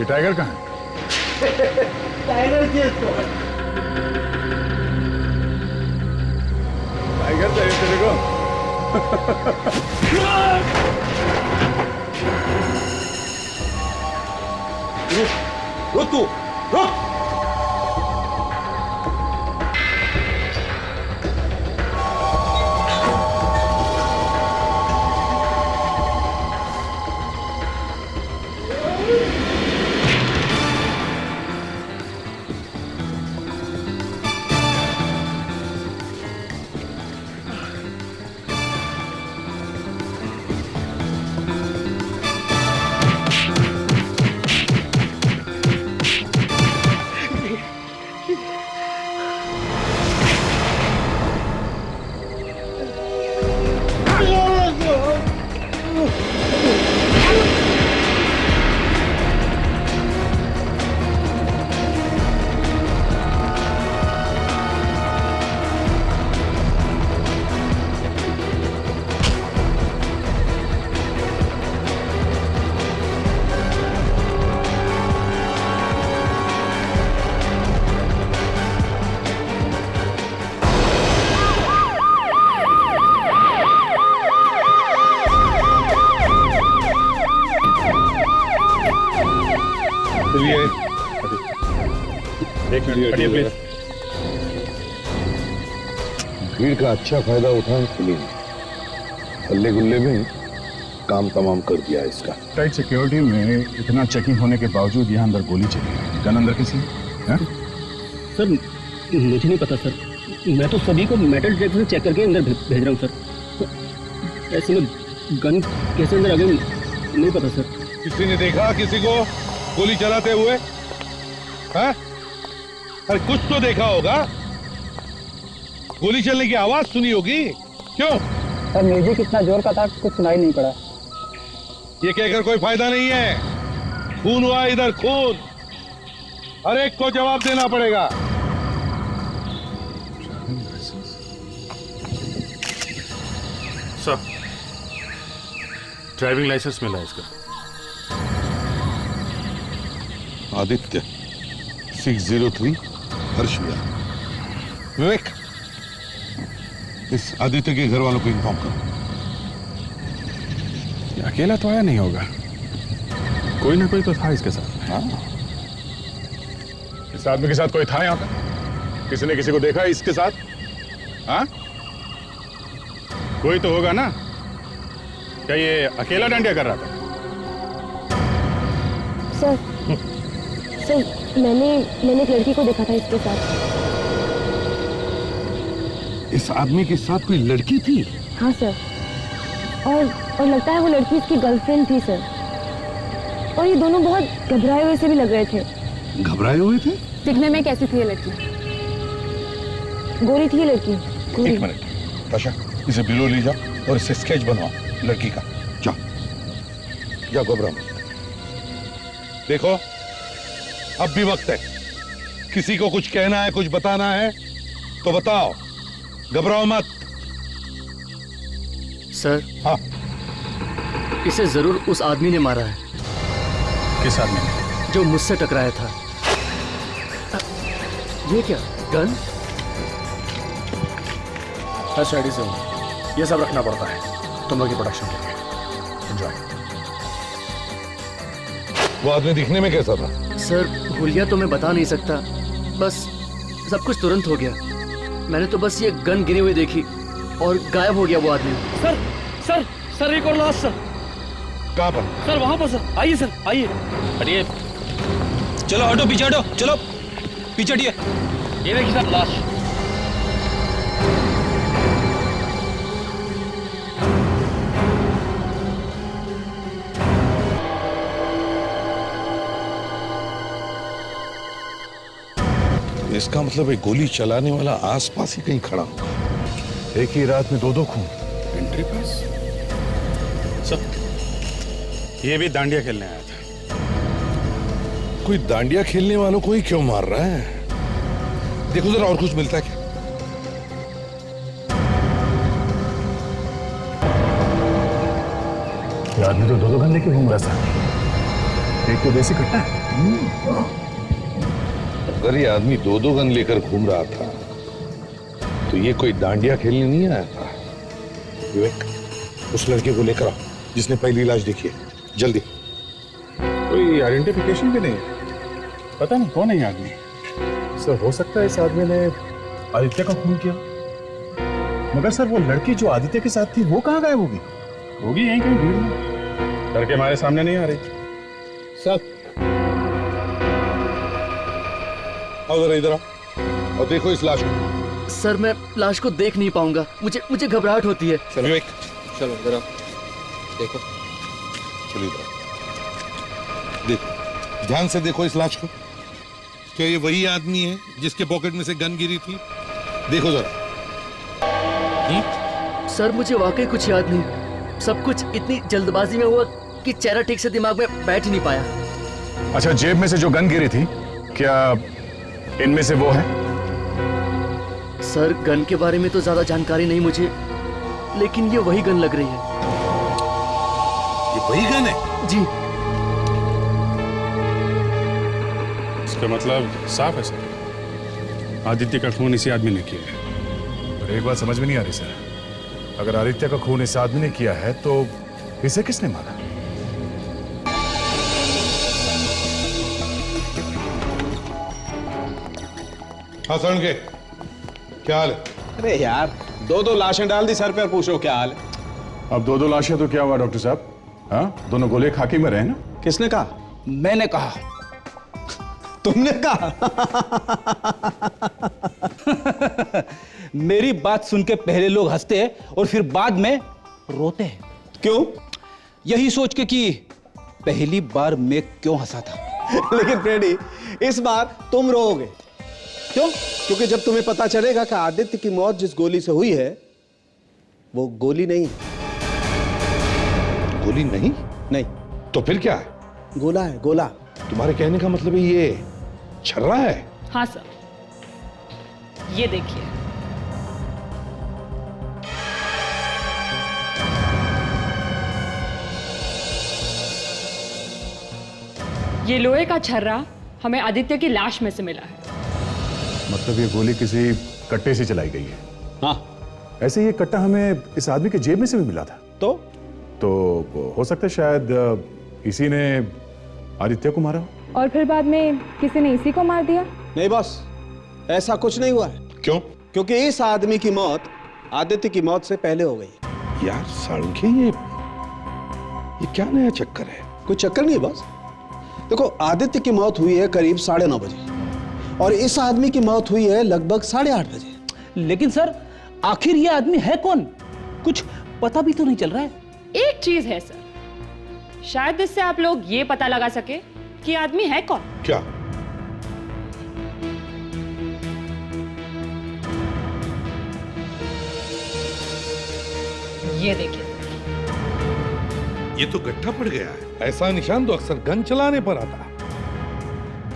ये टाइगर कहाँ है? टाइगर जी इसको। टाइगर चाहिए तेरे को? रुक तू, रुक। एक मिनट खड़िए प्लीज। भीड़ का अच्छा फायदा उठाए पुलिस ने, हल्ले गुल्ले में काम तमाम कर दिया इसका। टाइट सिक्योरिटी में इतना चेकिंग होने के बावजूद यहाँ अंदर गोली चली। गन अंदर किसी है? सर मुझे नहीं पता सर, मैं तो सभी को मेटल डिटेक्टर से चेक करके अंदर भेज रहा हूँ सर। ऐसे में गन कैसे अंदर आ गई नहीं पता सर। किसी ने देखा किसी को गोली चलाते हुए? हाँ? अरे कुछ तो देखा होगा, गोली चलने की आवाज सुनी होगी। क्यों? सर म्यूजिक इतना जोर का था कुछ सुनाई नहीं पड़ा। ये कहकर कोई फायदा नहीं है, खून हुआ इधर खून, हर एक को जवाब देना पड़ेगा। सर ड्राइविंग लाइसेंस मिला है इसका। आदित्य 603 हर्ष विहार। विवेक, इस आदित्य के घर वालों को इन्फॉर्म करो। अकेला तो आया नहीं होगा, कोई ना कोई तो था इसके साथ। हाँ? इस आदमी के साथ कोई था यहाँ पे? किसी ने किसी को देखा इसके साथ? हाँ? कोई तो होगा ना? क्या ये अकेला डांडिया कर रहा था? सर मैंने एक लड़की को देखा था इसके साथ। इस आदमी के साथ कोई लड़की थी? हाँ सर, और लगता है वो लड़की इसकी गर्लफ्रेंड थी सर। और ये दोनों बहुत घबराए हुए से भी लग रहे थे। घबराए हुए थे? दिखने में कैसी थी ये लड़की? गोरी थी ये लड़की, गोरी। एक मिनट ताशा, इसे बिलो ले जाओ और इसे स्केच बनवाओ लड़की का। जाओ घबराओ मत। देखो अब भी वक्त है, किसी को कुछ कहना है कुछ बताना है तो बताओ, घबराओ मत। सर हाँ? इसे जरूर उस आदमी ने मारा है किस आदमी ने? जो मुझसे टकराया था। ये क्या गन? हर साइड से ये सब रखना पड़ता है तुम लोग की प्रोडक्शन के लिए। एंजॉय। वो आदमी दिखने में कैसा था? सर हुलिया तो मैं बता नहीं सकता, बस सब कुछ तुरंत हो गया। मैंने तो बस ये गन गिरी हुई देखी और गायब हो गया वो आदमी। सर सर सर एक और लाश सर। कहाँ पर? सर वहां पर सर, आइए सर आइए। हटिए, चलो हटो, पीछे हटो, चलो पीछे हटिए। ये देखिए सर लाश। इसका मतलब है गोली चलाने वाला आसपास ही कहीं खड़ा हो। एक ही रात में दो खून। एंट्री पास। सर ये भी दांडिया खेलने आया था। कोई दांडिया खेलने वालों को ही क्यों मार रहा है? देखो जरा और कुछ मिलता है क्या? ये आदमी तो दो गन लेके घूम रहा था। एक तो देसी कट्टा है, अगर ये आदमी दो दो गन लेकर घूम रहा था तो ये कोई डांडिया खेलने नहीं आया था। विवेक, उस लड़के को लेकर आओ जिसने पहली लाश देखी है, जल्दी। कोई आइडेंटिफिकेशन भी नहीं, पता नहीं कौन है ये आदमी। सर हो सकता है इस आदमी ने आदित्य का खून किया, मगर सर वो लड़की जो आदित्य के साथ थी वो कहाँ गायब होगी? होगी यहीं कहीं भीड़ में, लड़के हमारे सामने नहीं आ रही। सर आओ जरा इधर आओ और देखो इस लाश को। सर मैं लाश को देख नहीं पाऊंगा, मुझे घबराहट होती है। विवेक चलो जरा देखो। चलिए इधर देखो, ध्यान से देखो इस लाश को। क्या ये वही आदमी है जिसके पॉकेट में से गन गिरी थी? देखो जरा। सर मुझे वाकई कुछ याद नहीं, सब कुछ इतनी जल्दबाजी में हुआ कि चेहरा ठीक से दिमाग में बैठ ही नहीं पाया। अच्छा, जेब में से जो गन गिरी थी क्या इनमें से वो है? सर गन के बारे में तो ज्यादा जानकारी नहीं मुझे, लेकिन ये वही गन लग रही है। ये वही गन है? जी। इसका मतलब साफ है सर, आदित्य का खून इसी आदमी ने किया है। पर एक बात समझ में नहीं आ रही सर, अगर आदित्य का खून इस आदमी ने किया है तो इसे किसने मारा? हाँ सरण के क्या हाल है? अरे यार, दो लाशें डाल दी सर पे और पूछो क्या हाल है। अब दो लाशें तो क्या हुआ डॉक्टर साहब? हाँ, दोनों गोले खाकी में रहे ना? किसने कहा? मैंने कहा। तुमने कहा? मेरी बात सुन के पहले लोग हंसते हैं और फिर बाद में रोते हैं। क्यों? यही सोच के कि पहली बार मैं क्यों हंसा था। लेकिन फ्रेडी, इस बार तुम रोओगे। क्यों? क्योंकि जब तुम्हें पता चलेगा कि आदित्य की मौत जिस गोली से हुई है वो गोली नहीं है। गोली नहीं? नहीं, तो फिर क्या है? गोला है, गोला। तुम्हारे कहने का मतलब है ये छर्रा है? हाँ सर, ये देखिए। ये लोहे का छर्रा हमें आदित्य की लाश में से मिला है। मतलब ये गोली किसी कट्टे से चलाई गई है? हाँ। ऐसे ये कट्टा हमें इस आदमी के जेब में से भी मिला था। तो हो सकता है शायद इसी ने आदित्य को मारा हो। और फिर बाद में किसी ने इसी को मार दिया। नहीं बॉस, ऐसा कुछ नहीं हुआ है। क्यों? क्योंकि इस आदमी की मौत आदित्य की मौत से पहले हो गई। यार साळुंखे, ये क्या नया चक्कर है? कोई चक्कर नहीं बॉस। देखो, आदित्य की मौत हुई है करीब 9:30 बजे और इस आदमी की मौत हुई है लगभग 8:30 बजे। लेकिन सर, आखिर ये आदमी है कौन? कुछ पता भी तो नहीं चल रहा है। एक चीज है सर, शायद इससे आप लोग ये पता लगा सके कि आदमी है कौन। क्या? ये देखिए। ये तो गड्ढा पड़ गया है। ऐसा निशान तो अक्सर गन चलाने पर आता है।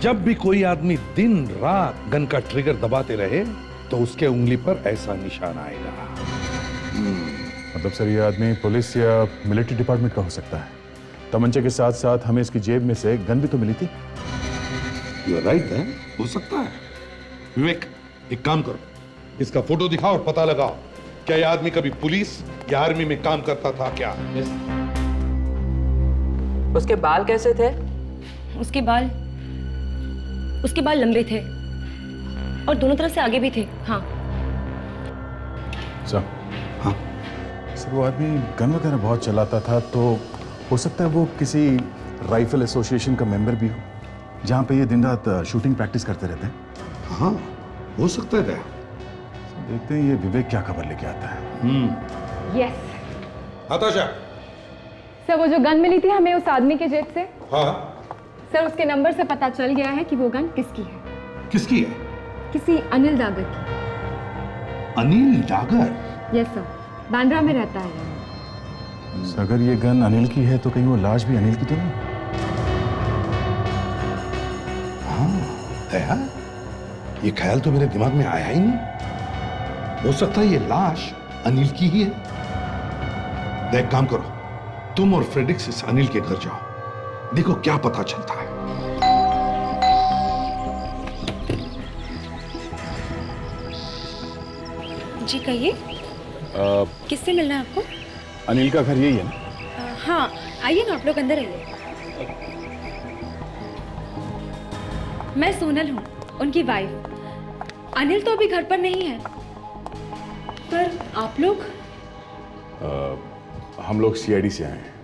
जब भी कोई आदमी दिन रात गन का ट्रिगर दबाते रहे तो उसके उंगली पर ऐसा निशान आएगा। मतलब सर ये आदमी पुलिस या मिलिट्री डिपार्टमेंट का हो सकता है। तमंचे के साथ साथ हमें इसकी जेब में से गन भी तो मिली थी। यू आर राइट मैन, हो सकता है। विवेक, एक काम करो, इसका फोटो दिखाओ और पता लगाओ क्या यह आदमी कभी पुलिस या आर्मी में काम करता था क्या? उसके बाल कैसे थे? उसके बाल लंबे थे और दोनों तरफ से आगे भी थे। हाँ सर। हाँ सर, वो आदमी गन वगैरह बहुत चलाता था, तो हो सकता है वो किसी राइफल एसोसिएशन का मेंबर भी हो, जहाँ पे ये दिन रात शूटिंग प्रैक्टिस करते रहते हैं। हाँ, हो सकता है। देखते हैं ये विवेक क्या खबर लेके आता है। यस हताशा। सर, वो जो गन मिली थी हमें उस आदमी के जेब से, हाँ, सर उसके नंबर से पता चल गया है कि वो गन किसकी है। किसकी है? किसी अनिल डागर की। अनिल डागर? यस सर, बांद्रा में रहता है। अगर ये गन अनिल की है तो कहीं वो लाश भी अनिल की तो नहीं? हाँ, ये ख्याल तो मेरे दिमाग में आया ही नहीं। हो सकता है ये लाश अनिल की ही है। देख, काम करो, तुम और फ्रेडिक्स इस अनिल के घर जाओ, देखो क्या पता चलता है। जी कहिए, किससे मिलना है आपको? अनिल का घर यही है ना? हाँ आइए ना, आप लोग अंदर आइए। मैं सोनल हूँ, उनकी वाइफ। अनिल तो अभी घर पर नहीं है, पर आप लोग? हम लोग सीआईडी से आए हैं।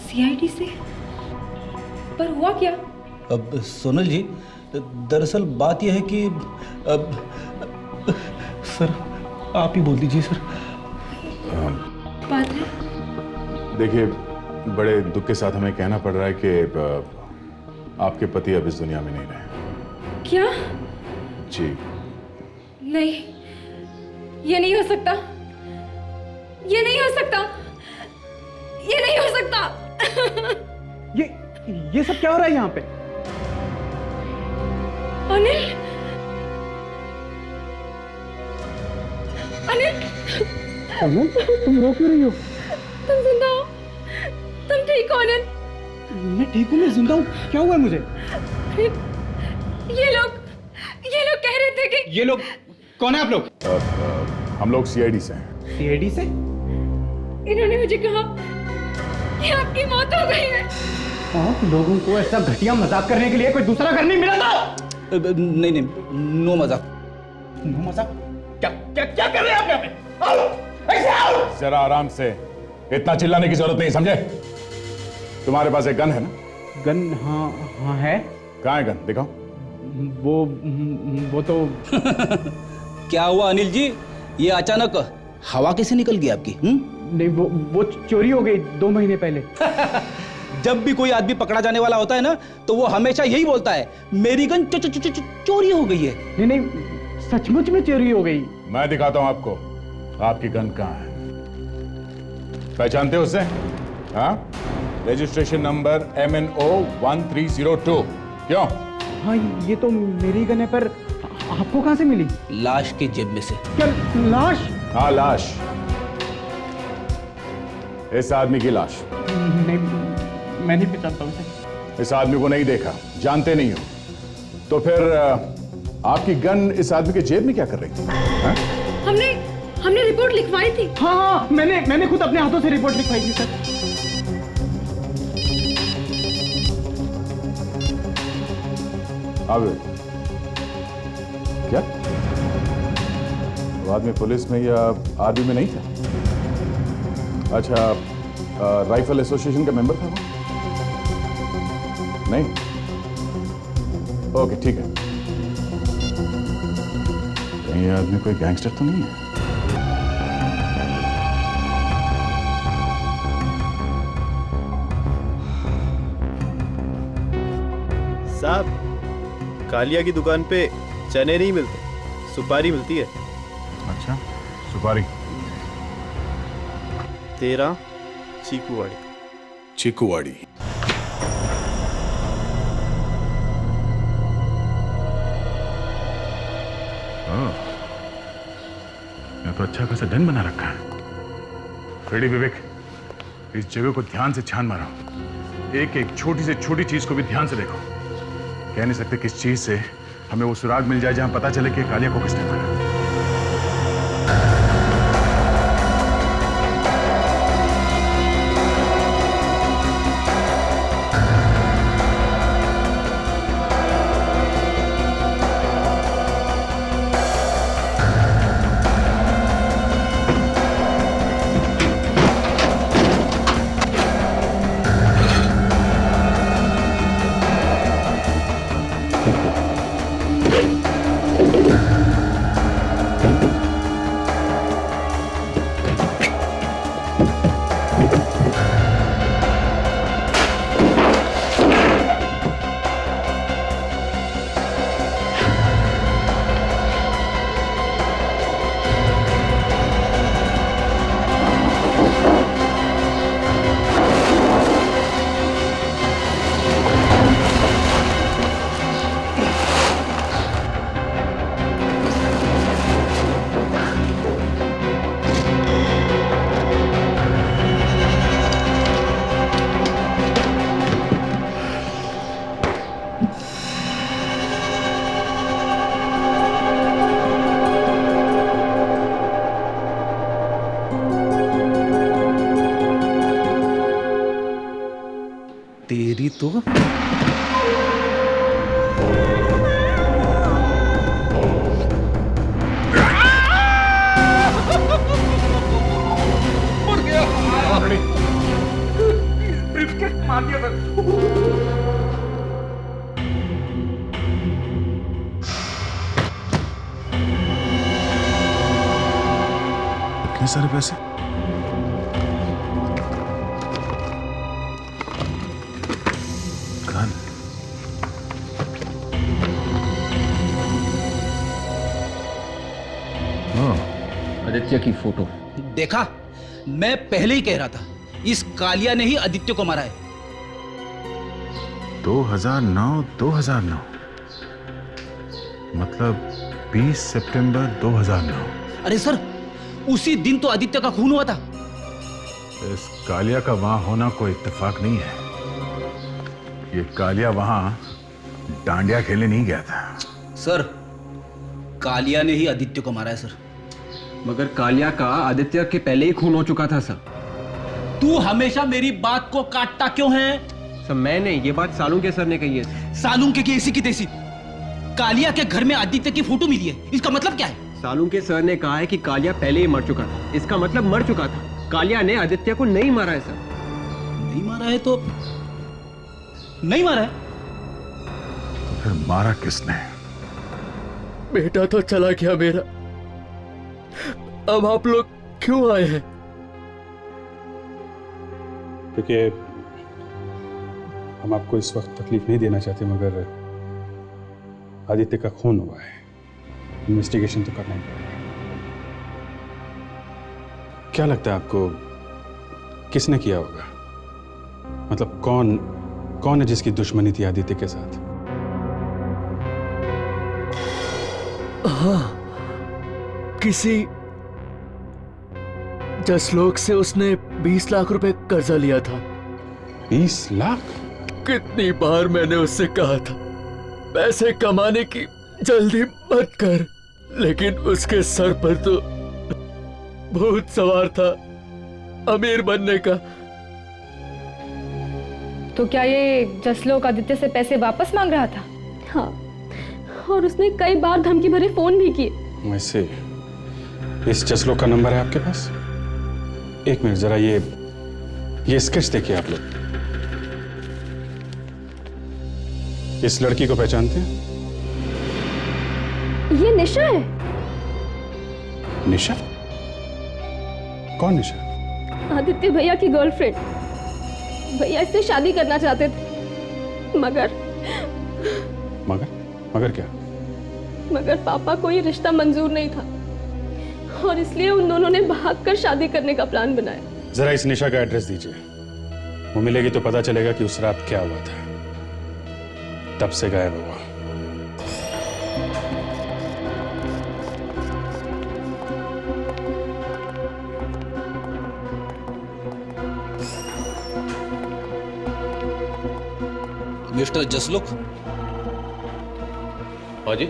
सीआईडी से? पर हुआ क्या? अब सोनल जी, दरअसल बात यह है कि अब सर आप ही बोल दीजिए सर। बात है? देखिए, बड़े दुख के साथ हमें कहना पड़ रहा है कि आपके पति अब इस दुनिया में नहीं रहे। क्या? जी। नहीं, ये नहीं हो सकता, ये नहीं हो सकता, ये नहीं हो सकता। ये सब क्या हो रहा है यहाँ पे? अनिल, अनिल, अनिल, तुम रो क्यों रही हो? तुम जिंदा हो? तुम ठीक हो अनिल? मैं ठीक हूँ, मैं जिंदा हूँ। क्या हुआ है मुझे? ये लोग कह रहे थे कि ये लोग कौन है आप लोग? हम लोग सीआईडी से हैं। सीआईडी से? इन्होंने मुझे कहा कि आपकी मौत हो गई है। आप लोगों को ऐसा घटिया मजाक करने के लिए कोई दूसरा घर नहीं मिला था? नहीं नहीं, नो मजाक। नो मजाक? क्या क्या क्या कर रहे हैं आप यहाँ पे? आओ, ऐसे आओ। जरा आराम से, इतना चिल्लाने की जरूरत नहीं, समझे? तुम्हारे पास एक गन है ना? गन? हाँ हाँ है। कहाँ है गन? दिखाओ। वो तो क्या हुआ अनिल जी, ये अचानक हवा कैसे निकल गई आपकी? नहीं, वो चोरी हो गई 2 महीने पहले। जब भी कोई आदमी पकड़ा जाने वाला होता है ना, तो वो हमेशा यही बोलता है, मेरी गन चोरी हो गई है। नहीं, सचमुच में चोरी हो गई। मैं दिखाता हूं आपको, आपकी गन कहाँ है। पहचानते हो उससे? हाँ, रजिस्ट्रेशन नंबर MNO 1302। क्यों? हाँ, ये तो मेरी गन है, पर आपको कहाँ से मिली? लाश के जेब में से। क्या लाश? हाँ, लाश। इस आदमी की लाश। नहीं, मैं नहीं पहचानता उसे। इस आदमी को नहीं देखा, जानते नहीं हो, तो फिर आपकी गन इस आदमी के जेब में क्या कर रही थी? हाँ? हमने रिपोर्ट लिखवाई थी। हाँ, मैंने खुद अपने हाथों से रिपोर्ट लिखवाई थी सर। अब क्या वो आदमी पुलिस में या आर्मी में नहीं था? अच्छा, राइफल एसोसिएशन का मेंबर था वो? नहीं? ओके, ठीक है। कहीं ये आदमी कोई गैंगस्टर तो नहीं है? साहब, कालिया की दुकान पे चने नहीं मिलते, सुपारी मिलती है। अच्छा, सुपारी। 13 चीकूवाड़ी। चीकूवाड़ी। यहाँ तो अच्छा खासा डन बना रखा है। रेडी विवेक, इस जगह को ध्यान से छान मारो। एक एक छोटी से छोटी चीज को भी ध्यान से देखो। कह नहीं सकते किस चीज से हमें वो सुराग मिल जाए जहां पता चले कि कालिया को किसने मारा। मार दिया सर। इतने सारे पैसे? गन। आदित्य की फोटो देखा, मैं पहले ही कह रहा था, इस कालिया ने ही आदित्य को मारा है। 2009 मतलब 20 सितंबर 2009। अरे सर, उसी दिन तो आदित्य का खून हुआ था। इस कालिया का वहां होना कोई इत्तेफाक नहीं है। ये कालिया वहां डांडिया खेलने नहीं गया था। सर, कालिया ने ही आदित्य को मारा है सर। मगर कालिया का आदित्य के पहले ही खून हो चुका था सर। तू हमेशा मेरी बात को काटता क्यों है? सर मैंने ये बात सालुंके सर ने कही है। सालुंके की ऐसी की तैसी। कालिया के घर में आदित्य की फोटो मिली है, इसका मतलब क्या है? सालुंके सर ने कहा है कि कालिया पहले ही मर चुका था, इसका मतलब मर चुका था। कालिया ने आदित्य को नहीं मारा है सर। नहीं मारा है तो नहीं मारा है। तो फिर मारा किसने? बेटा तो चला गया मेरा, अब आप लोग क्यों आए हैं? देखिए, हम आपको इस वक्त तकलीफ नहीं देना चाहते, मगर आदित्य का खून हुआ है, इन्वेस्टिगेशन तो करना ही पड़ेगा। क्या लगता है आपको, किसने किया होगा? मतलब कौन है जिसकी दुश्मनी थी आदित्य के साथ? हाँ, किसी जसलोक से उसने 20 लाख रुपए कर्जा लिया था। 20 लाख? कितनी बार मैंने उससे कहा था पैसे कमाने की जल्दी मत कर, लेकिन उसके सर पर तो भूत सवार था अमीर बनने का। तो क्या ये जसलोक आदित्य से पैसे वापस मांग रहा था? हाँ, और उसने कई बार धमकी भरे फोन भी किए। वैसे इस जसलोक का नंबर है आपके पास? एक मिनट, जरा ये स्केच देखिए आप लोग। इस लड़की को पहचानते हैं? ये निशा है। निशा? कौन निशा? आदित्य भैया की गर्लफ्रेंड। भैया इससे शादी करना चाहते थे, मगर क्या? मगर पापा को ये रिश्ता मंजूर नहीं था, और इसलिए उन दोनों ने भागकर शादी करने का प्लान बनाया। जरा इस निशा का एड्रेस दीजिए, वो मिलेगी तो पता चलेगा कि उस रात क्या हुआ था, तब से गायब हुआ। मिस्टर जसलोक। हाँ जी।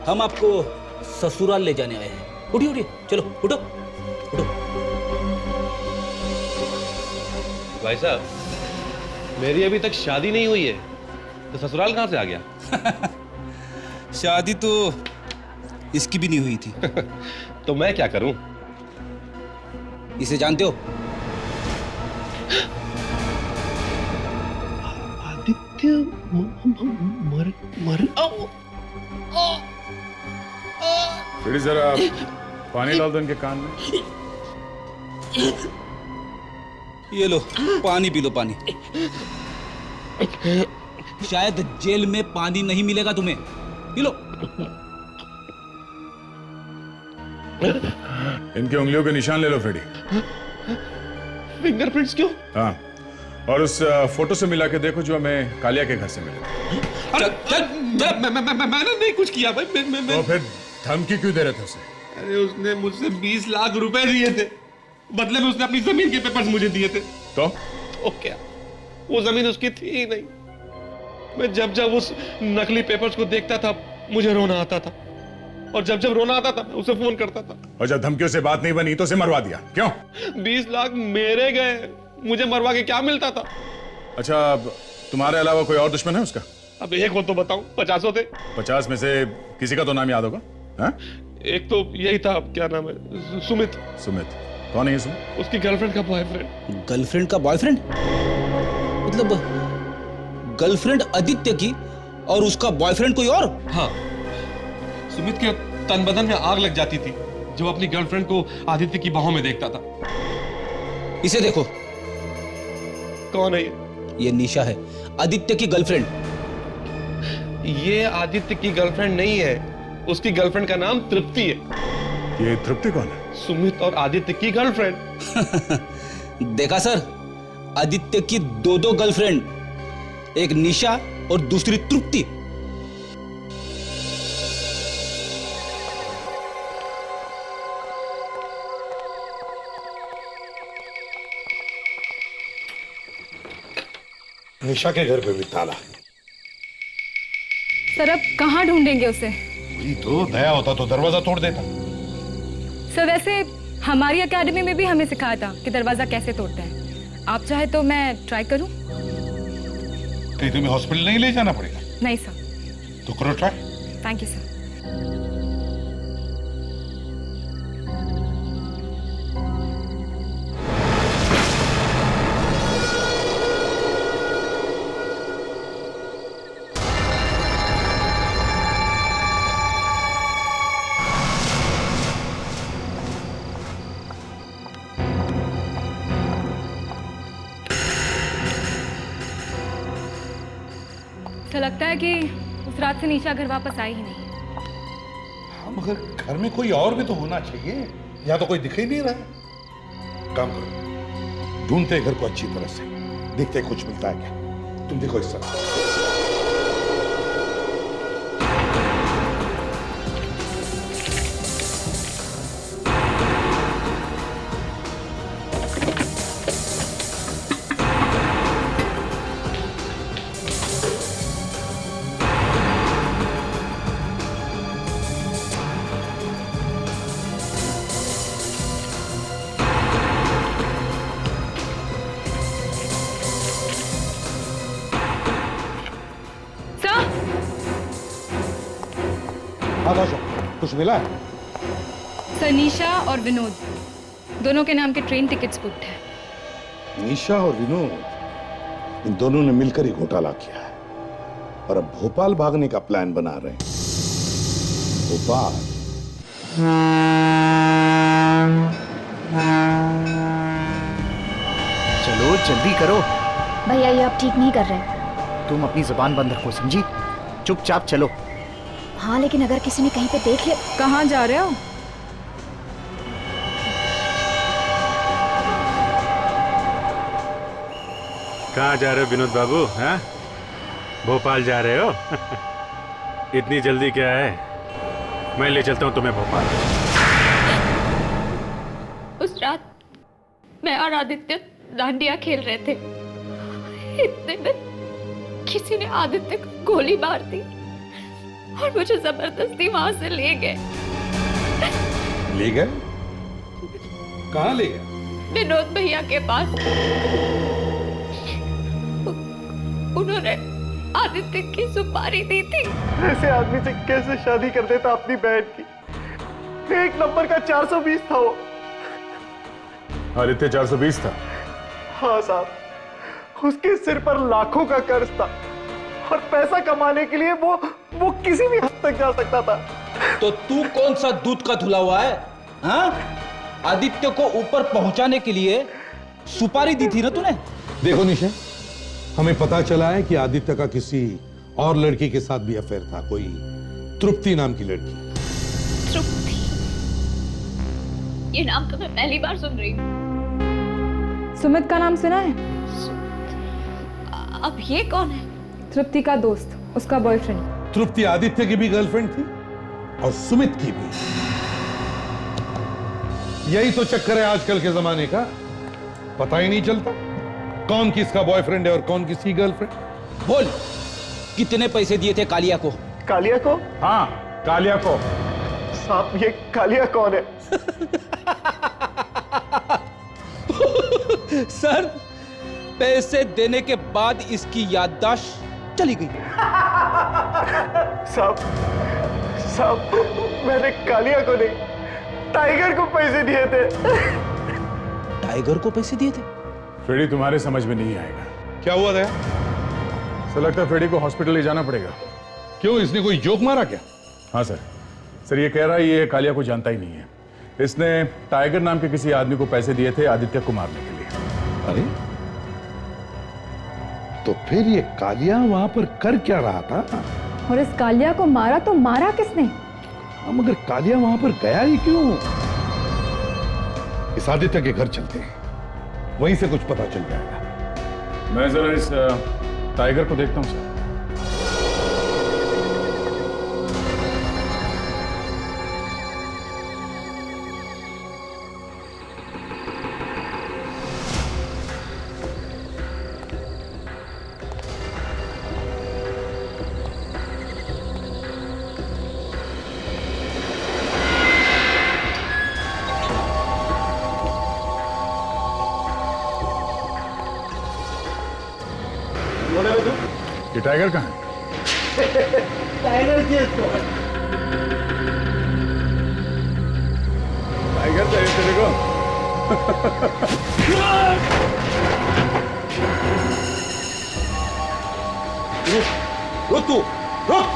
हम आपको ससुराल ले जाने आए हैं। उठिए उठिए, चलो उठो उठो। भाई साहब, मेरी अभी तक शादी नहीं हुई है, तो ससुराल कहां से आ गया? शादी तो इसकी भी नहीं हुई थी। तो मैं क्या करूं? इसे जानते हो? आदित्य मर फिर जरा पानी डाल दो इनके कान में। ये लो पानी पी लो, पानी। शायद जेल में पानी नहीं मिलेगा तुम्हें, पी लो। इनके उंगलियों के निशान ले लो फ्रेडी। फिंगरप्रिंट्स क्यों? हाँ, और उस फोटो से मिला के देखो जो हमें कालिया के घर से मिले। मैंने नहीं कुछ किया भाई। तो फिर धमकी क्यों दे रहे थे उसे? अरे उसने मुझसे 20 लाख रुपए दिए थे, बदले में उसने अपनी जमीन के पेपर्स मुझे दिए थे। तो क्या वो जमीन उसकी थी ही नहीं। मैं जब जब उस नकली पेपर्स को देखता था मुझे रोना आता था, और जब जब रोना आता था मैं उसे फोन करता था। और जब धमकियों से बात नहीं बनी तो उसे मरवा दिया क्यों? 20 लाख मेरे गए, मुझे मरवा के क्या मिलता था? अच्छा, अब तुम्हारे अलावा कोई और दुश्मन है उसका? अब एक हो तो बताऊं, 50 थे। 50 में से किसी का तो नाम याद होगा? हाँ? एक तो यही था, क्या नाम है, सुमित। कौन है इसमें? उसकी गर्लफ्रेंड का बॉयफ्रेंड। गर्लफ्रेंड का बॉयफ्रेंड? मतलब गर्लफ्रेंड आदित्य की और उसका बॉयफ्रेंड कोई और? हाँ, सुमित के तन बदन में आग लग जाती थी जब अपनी गर्लफ्रेंड को आदित्य की बाहों में देखता था। इसे देखो। कौन है ये निशा है, आदित्य की गर्लफ्रेंड। ये आदित्य की गर्लफ्रेंड नहीं है, उसकी गर्लफ्रेंड का नाम तृप्ति है। ये तृप्ति कौन है? सुमित और आदित्य की गर्लफ्रेंड। देखा सर, आदित्य की दो गर्लफ्रेंड, एक निशा और दूसरी तृप्ति। निशा के घर पे भी ताला। सर अब कहाँ ढूंढेंगे उसे? वही तो, नया होता तो दरवाजा तोड़ देता। सर वैसे हमारी एकेडमी में भी हमें सिखाया था कि दरवाजा कैसे तोड़ते हैं। आप चाहे तो मैं ट्राई करूं? कहीं तुम्हें हॉस्पिटल नहीं ले जाना पड़ेगा? नहीं सर। तो करो ट्राई। Thank you sir. ऐसा लगता है कि उस रात से निशा घर वापस आई ही नहीं। हाँ, मगर घर में कोई और भी तो होना चाहिए, यहाँ तो कोई दिख ही नहीं रहा। काम करो, ढूंढते घर को अच्छी तरह से, देखते कुछ मिलता है क्या। तुम देखो इस तरह। कुछ मिला है? सर निशा और विनोद दोनों के नाम के ट्रेन टिकट्स बुक्ड है। निशा और विनोद, इन दोनों ने मिलकर ही घोटाला किया है और अब भोपाल भागने का प्लान बना रहे हैं। भोपाल। चलो जल्दी करो। भैया ये आप ठीक नहीं कर रहे। तुम अपनी जुबान बंद रखो, समझी? चुपचाप चलो। हाँ लेकिन अगर किसी ने कहीं पे देख लिया। कहाँ जा रहे हो? कहाँ जा रहे हो विनोद बाबू? हाँ, भोपाल जा रहे हो? इतनी जल्दी क्या है? मैं ले चलता हूँ तुम्हें भोपाल। उस रात मैं और आदित्य डांडिया खेल रहे थे। इतने में किसी ने आदित्य को गोली मार दी और मुझे जबरदस्ती वहां से ले गए। ले गए? कहाँ ले गए? विनोद भैया के पास। उन्होंने आदित्य की सुपारी दी थी। ऐसे आदमी से कैसे शादी कर देता अपनी बहन की? एक नंबर का 420 था वो। आदित्य 420 था? हाँ साहब, उसके सिर पर लाखों का कर्ज था और पैसा कमाने के लिए वो किसी भी हद तक जा सकता था। तो तू कौन सा दूध का धुला हुआ है? हाँ? आदित्य को ऊपर पहुंचाने के लिए सुपारी दी थी ना तूने? देखो निशा, हमें पता चला है कि आदित्य का किसी और लड़की के साथ भी अफेयर था, कोई तृप्ति नाम की लड़की। तृप्ति? ये नाम तो मैं पहली बार सुन रही हूँ। सुमित का नाम सुना है? अब ये कौन है? तृप्ति का दोस्त, उसका बॉयफ्रेंड। तृप्ति आदित्य की भी गर्लफ्रेंड थी और सुमित की भी। यही तो चक्कर है आजकल के जमाने का, पता ही नहीं चलता कौन किसका बॉयफ्रेंड है और कौन किसकी गर्लफ्रेंड। बोल, कितने पैसे दिए थे कालिया को? कालिया को? हाँ, कालिया को। साहब ये कालिया कौन है? सर, पैसे देने के बाद इसकी याददाश्त चली गई। साहब मैंने कालिया को नहीं, टाइगर को पैसे दिए थे। टाइगर को पैसे दिए थे? फ्रेडी तुम्हारे समझ में नहीं आएगा। क्या हुआ दया? सर लगता है फ्रेडी को हॉस्पिटल ले जाना पड़ेगा। क्यों, इसने कोई जोक मारा क्या? हाँ सर। सर ये कह रहा है ये कालिया को जानता ही नहीं है। इसने टाइगर नाम के किसी आदमी को पैसे दिए थे आदित्य को मारने के लिए। अरे तो फिर ये कालिया वहां पर कर क्या रहा था? और इस कालिया को मारा तो मारा किसने? हाँ, मगर कालिया वहां पर गया ही क्यों? इस आदित्य के घर चलते हैं, वहीं से कुछ पता चल जाएगा। मैं जरा इस टाइगर को देखता हूं सर। ये टाइगर कहाँ है? टाइगर टाइगर चाहिए तेरे को? रुक तू, रुक।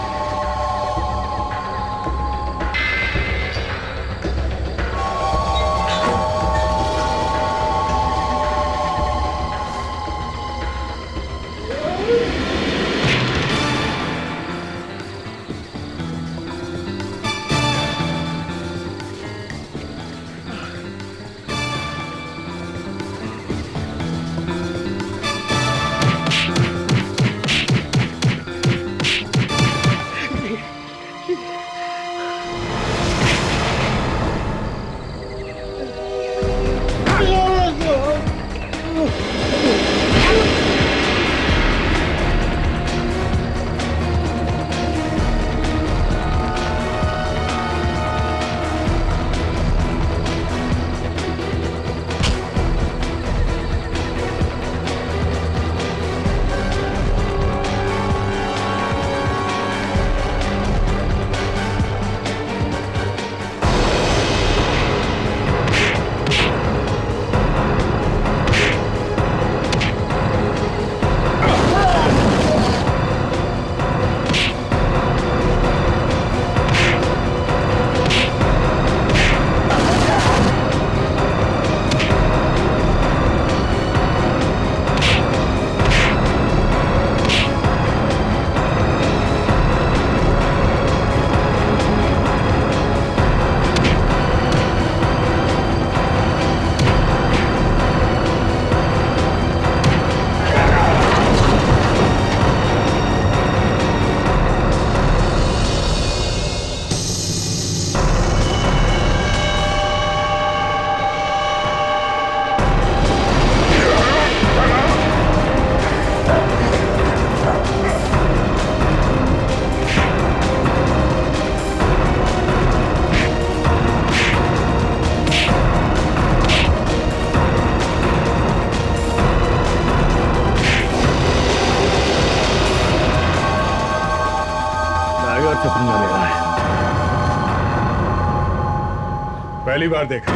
पहली बार देखा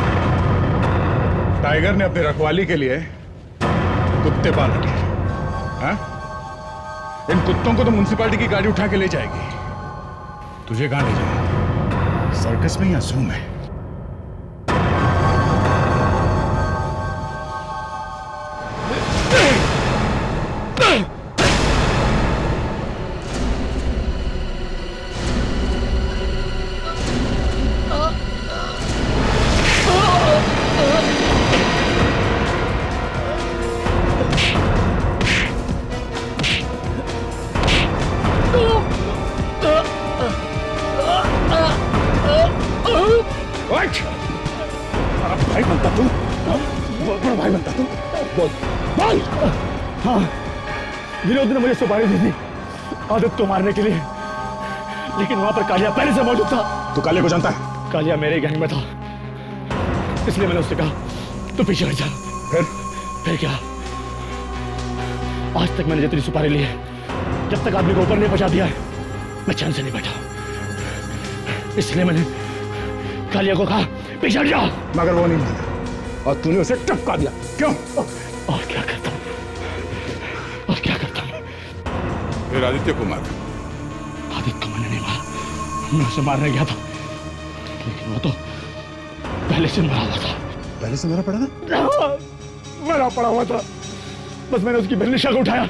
टाइगर ने अपनी रखवाली के लिए कुत्ते पाल रखे। हाँ? इन कुत्तों को तो म्युनिसिपैलिटी की गाड़ी उठा के ले जाएगी। तुझे कहां ले जाए? सर्कस में या जू में? भाई बनता तू? बड़ा भाई बनता तू? बोल बोल। हाँ, विनोद ने मुझे सुपारी दी थी आदित्य को मारने के लिए, लेकिन वहां पर कालिया पहले से मौजूद था। तू कालिया को जानता है? कालिया मेरे गैंग में था, इसलिए मैंने उससे कहा तू पीछे हट जा। फिर क्या? आज तक मैंने जितनी सुपारी ली है, जब तक आदमी को ऊपर नहीं पहुंचा दिया है, मैं चैन से नहीं बैठा। इसलिए मैंने कालिया को कहा पीछे हट जा, मगर वो नहीं माना और तूने उसे टपका दिया, क्यों? और क्या करता हूँ, और क्या करता हूँ? फिर आदित्य को मार। आदित्य को मैंने नहीं मारा, मैं उसे मारने गया था, लेकिन वो तो पहले से मरा हुआ था। पहले से मरा पड़ा था? मरा पड़ा हुआ था, बस मैंने उसकी बहन निशा को उठाया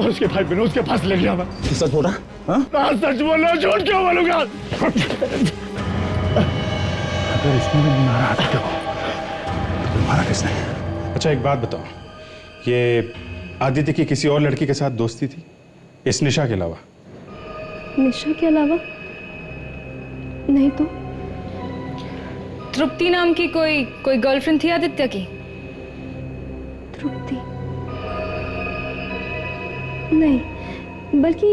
और उसके भाई विनोद के पास ले गया। मैं सच बोल रहा? हाँ? सच बोल रहा हूँ, झूठ क्यों बोलूंगा? अगर इसने नहीं मारा आदित्य को, तो मारा किसने? अच्छा एक बात बताओ, ये आदित्य की किसी और लड़की के साथ दोस्ती थी इस निशा के अलावा? निशा के अलावा नहीं तो। तृप्ति नाम की कोई गर्लफ्रेंड थी आदित्य की? तृप्ति नहीं, बल्कि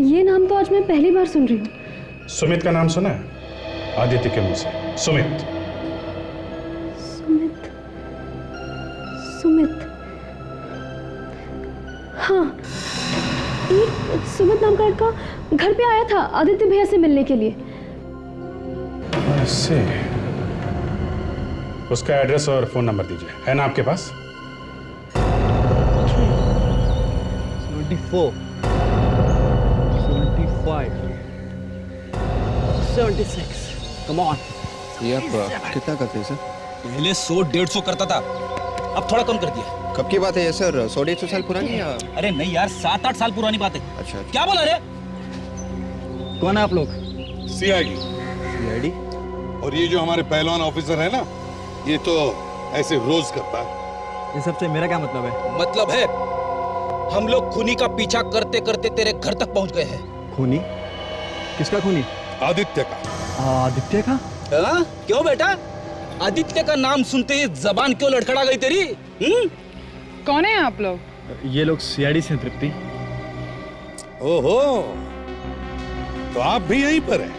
ये नाम तो आज मैं पहली बार सुन रही हूँ। सुमित का नाम सुना है? आदित्य के मुंह से, सुमित। सुमित, सुमित, हाँ, एक सुमित नाम का लड़का घर पे आया था आदित्य भैया से मिलने के लिए। ऐसे उसका एड्रेस और फोन नंबर दीजिए, है ना आपके पास? 74, 75, 76, come on. ये आप कितना करते हैं सर? पहले 100-150 करता था, अब थोड़ा कम कर दिया। कब की बात है ये सर? 100-150 साल पुरानी या? अरे नहीं यार, 7-8 साल पुरानी बात है। अच्छा, क्या बोला रे? कौन है आप लोग? सीआईडी। सीआईडी? और ये जो हमारे पहलवान ऑफिसर है ना, ये तो ऐसे रोज करता है। इन सबसे मेरा क्या मतलब है? मतलब है हम लोग खूनी का पीछा करते करते तेरे घर तक पहुंच गए हैं। खूनी? किसका खूनी? आदित्य का। आदित्य का? हाँ? क्यों बेटा? आदित्य का नाम सुनते ही जबान क्यों लड़खड़ा गई तेरी? कौन है आप लोग? ये लोग सीआईडी से तृप्ति। ओहो, तो आप भी यहीं पर हैं?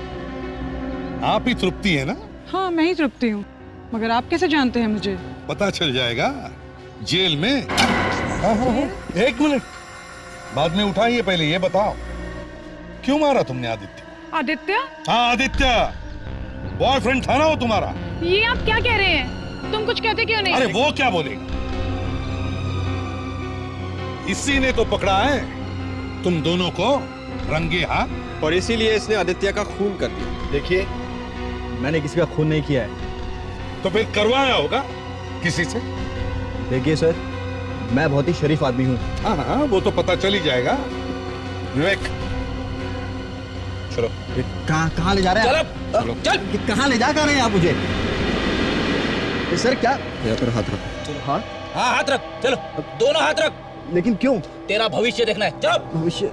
आप ही तृप्ति है ना? हाँ मैं ही तृप्ति हूँ, मगर आप कैसे जानते हैं मुझे? पता चल जाएगा जेल में। हाँ, एक मिनट, बाद में उठाइए, पहले ये बताओ क्यों मारा तुमने आदित्य? आदित्य? हाँ आदित्य, बॉयफ्रेंड था ना वो तुम्हारा। ये आप क्या कह रहे हैं? तुम कुछ कहते क्यों नहीं? अरे वो क्या बोलेगा, इसी ने तो पकड़ा है तुम दोनों को रंगे हाथ, और इसीलिए इसने आदित्य का खून कर दिया। देखिए, मैंने किसी का खून नहीं किया है। तो फिर करवाया होगा किसी से। देखिए सर, मैं बहुत ही शरीफ आदमी हूँ। हाँ हाँ, वो तो पता चल ही जाएगा। विवेक, चलो। कहाँ ले जा रहे हैं? चलो, चल। कहाँ ले जा रहे हैं आप मुझे? सर क्या? यहाँ पर हाथ रखो। हाँ हाँ हाथ रख, चलो दोनों हाथ रख। लेकिन क्यों? तेरा भविष्य देखना है, चलो। भविष्य?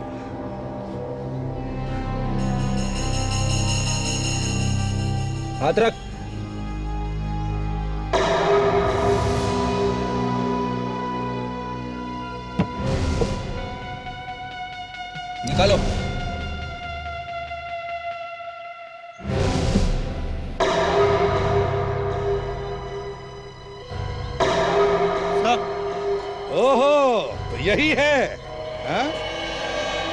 हाथ रख। निकालो। ओहो, तो यही है, हा?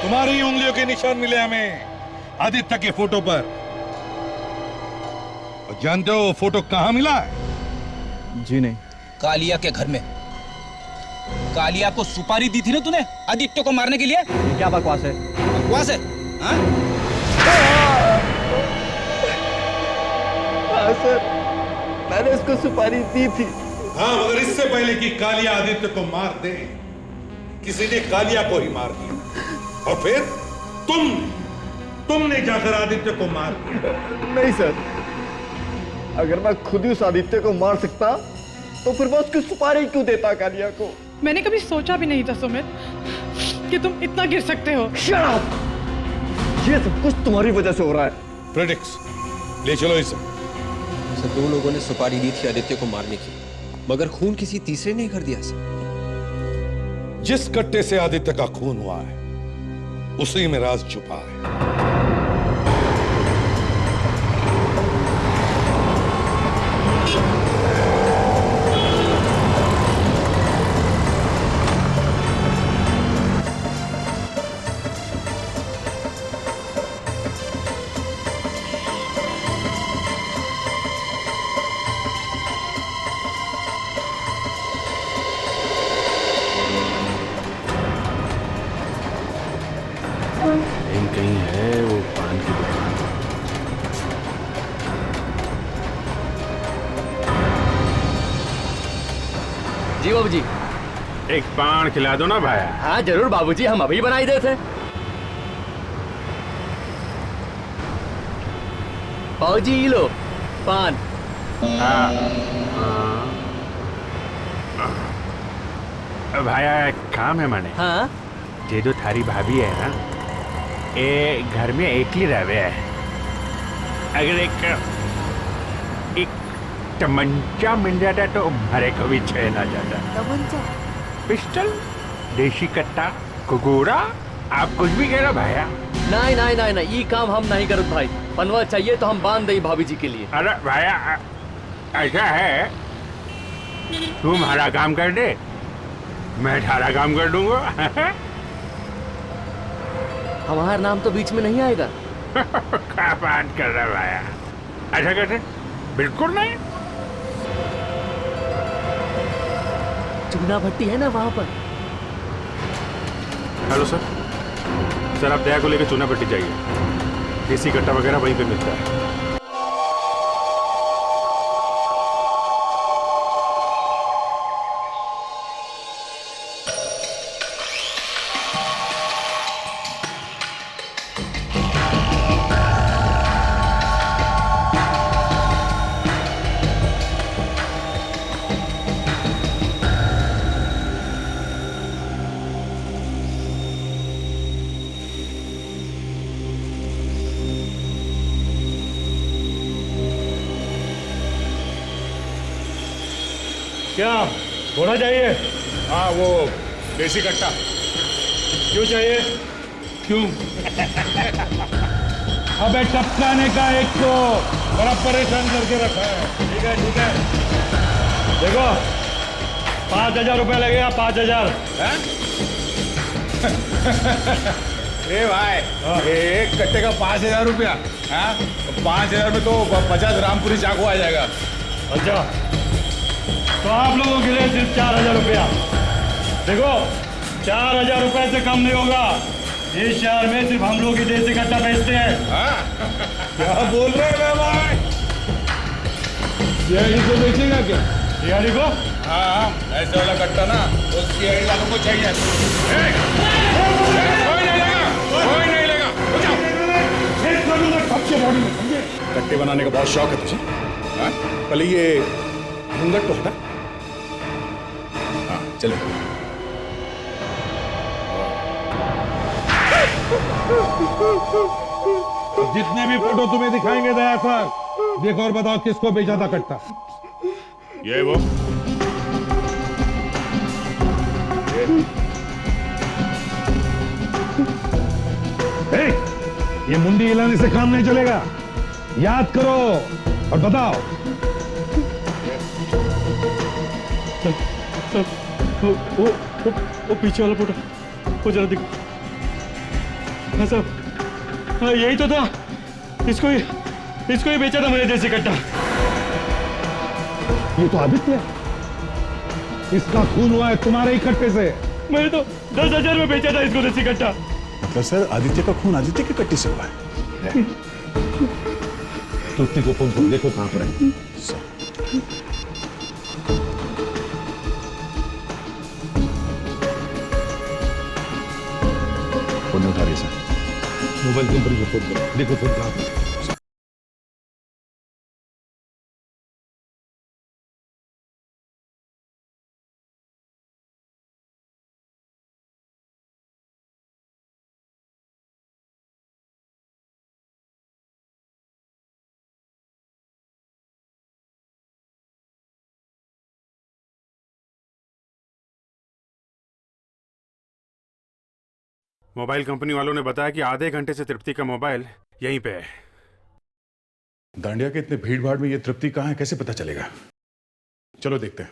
तुम्हारी उंगलियों के निशान मिले हमें आदित्य के फोटो पर। और जानते हो वो फोटो कहाँ मिला है? जी नहीं। कालिया के घर में। कालिया को सुपारी दी थी ना तूने आदित्य को मारने के लिए? ये क्या बकवास है? बकवास है? हाँ? हाँ सर, मैंने उसको सुपारी दी थी। हाँ, मगर इससे पहले कि कालिया आदित्य को मार दे, किसी ने कालिया को ही मार दिया, और फिर तुमने जाकर आदित्य को मार दिया। नहीं सर, अगर मैं खुद ही उस आदित्य को मार सकता तो फिर मैं उसकी सुपारी क्यों देता कालिया को? मैंने कभी सोचा भी नहीं था सुमित कि तुम इतना गिर सकते हो। Shut up! ये सब कुछ तुम्हारी वजह से हो रहा है। प्रेडिक्स, ले चलो इसे। सर, दो लोगों ने सुपारी दी थी आदित्य को मारने की, मगर खून किसी तीसरे ने कर दिया सर। जिस कट्टे से आदित्य का खून हुआ है, उसी में राज छुपा है। जी बाबूजी। एक पान खिला दो ना भाया। हाँ जरूर बाबूजी, हम अभी बनाई देते। बाबूजी ये लो पान। भाया एक काम है मने। हाँ ये जो थारी भाभी है ना, ये घर में एकली रहे है। अगर एक तमंचा मिल जाता तो हमारे को भी चैन आ जाता। तमंचा? पिस्टल, देशी कट्टा, कुकुरा, आप कुछ भी कह रहे भाया। नहीं नहीं नहीं नहीं, ये काम हम नहीं करत भाई। पनवा चाहिए तो हम बांध दई भाभी जी के लिए। अरे भाया ऐसा है, तुम हरा काम कर दे, मैं ठारा काम कर दूंगा। हमारा नाम तो बीच में नहीं आएगा। क्या बात कर रहा भाया, ऐसा कैसे? बिल्कुल नहीं। चूना भट्टी है ना वहां पर। हेलो सर, सर आप दया को लेकर चूना भट्टी चाहिए, देसी कट्टा वगैरह वहीं पे मिलता है। क्या घोड़ा चाहिए? हाँ वो देसी कट्टा। क्यों चाहिए? क्यों? अबे टपकाने का एक तो बड़ा परेशान करके रखा है। ठीक है ठीक है, देखो 5,000 रुपया लगेगा। 5,000। ए भाई, एक कट्टे का 5,000 रुपया? 5,000 में तो 50 रामपुरी चाकू आ जाएगा। अच्छा तो आप लोगों के लिए सिर्फ 4,000 रुपया। देखो 4,000 रुपए से कम नहीं होगा। इस शहर में सिर्फ हम लोग ही देसी कट्टा बेचते हैं। क्या बोल रहे हैं भाई? सीआईडी को बेचेगा क्या? सीआईडी को? हाँ ऐसे वाला कट्टा ना वो सीआईडी वालों को चाहिए। कोई नहीं लेगा, कोई नहीं लेगा। कट्टे बनाने का बहुत शौक है तुझे? पहले ये घूंघट तो हटा। हाँ चलो। जितने भी फोटो तुम्हें दिखाएंगे दया सर, देखो और बताओ किसको बेचा था कट्टा। ये वो ये मुंडी हिलाने से काम नहीं चलेगा, याद करो और बताओ। वो पीछे वाला फोटो वो जरा दिखो। हाँ साहब, हाँ यही तो था। इसको ही बेचा था मैंने देसी कट्टा। ये तो आदित्य है, इसका खून हुआ है तुम्हारे ही कट्टे से। मैंने तो 10,000 में बेचा था इसको देसी कट्टा। मतलब सर आदित्य का खून आदित्य के कट्टे से हुआ है? तुत्ती को फोन करो, देखो कहां पर है। फोन नहीं उठा रही सर। मोबाइल कंपनी को फोन करो, देखो फोन कहां पर है। मोबाइल कंपनी वालों ने बताया कि आधे घंटे से तृप्ति का मोबाइल यहीं पे है। दांडिया के इतने भीड़ भाड़ में ये तृप्ति कहाँ है, कैसे पता चलेगा? चलो देखते हैं।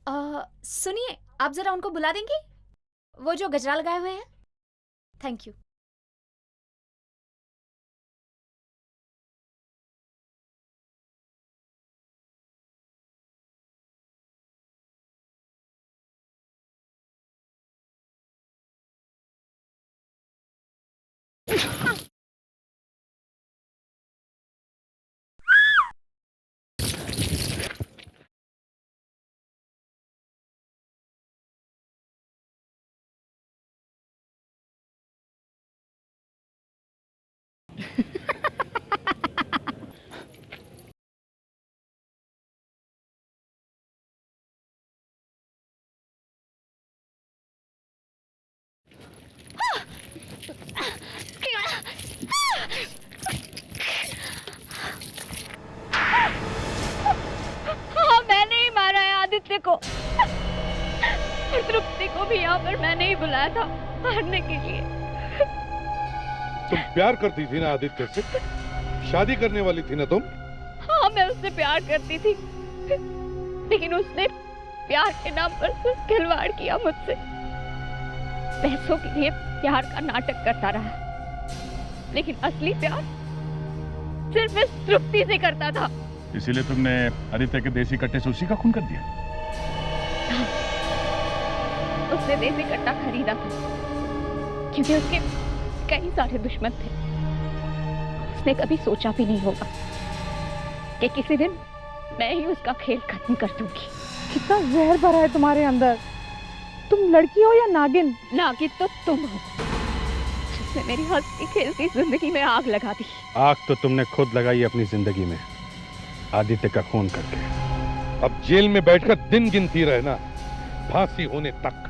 सुनिए, आप जरा उनको बुला देंगे, वो जो गजरा लगाए हुए हैं। Thank you. हाँ, मैंने ही मारा है आदित्य को। और तृप्ति को भी यहाँ पर मैंने ही बुलाया था मारने के लिए। तुम प्यार करती थी ना आदित्य से? शादी करने वाली थी ना तुम? हाँ, मैं उससे प्यार करती थी, लेकिन उसने प्यार के नाम पर सिर्फ खिलवाड़ किया मुझसे। पैसों के लिए प्यार का नाटक करता रहा, लेकिन असली प्यार सिर्फ इस तृप्ति से करता था। इसीलिए तुमने आदित्य के देसी कट्टे से उसी का खून कर दिया? उसने देसी कट्टा खरीदा था क्योंकि उसके कई सारे दुश्मन थे। उसने कभी सोचा भी नहीं होगा कि किसी दिन मैं ही उसका खेल खत्म कर दूंगी। कितना जहर भरा है तुम्हारे अंदर। तुम लड़की हो या नागिन? नागिन तो तुम हो, जिसने मेरी हंसती खेलती जिंदगी में आग लगा दी। आग तो तुमने खुद लगाई अपनी जिंदगी में, आदित्य का खून करके। अब जेल में बैठकर दिन गिनती रहना, फांसी होने तक।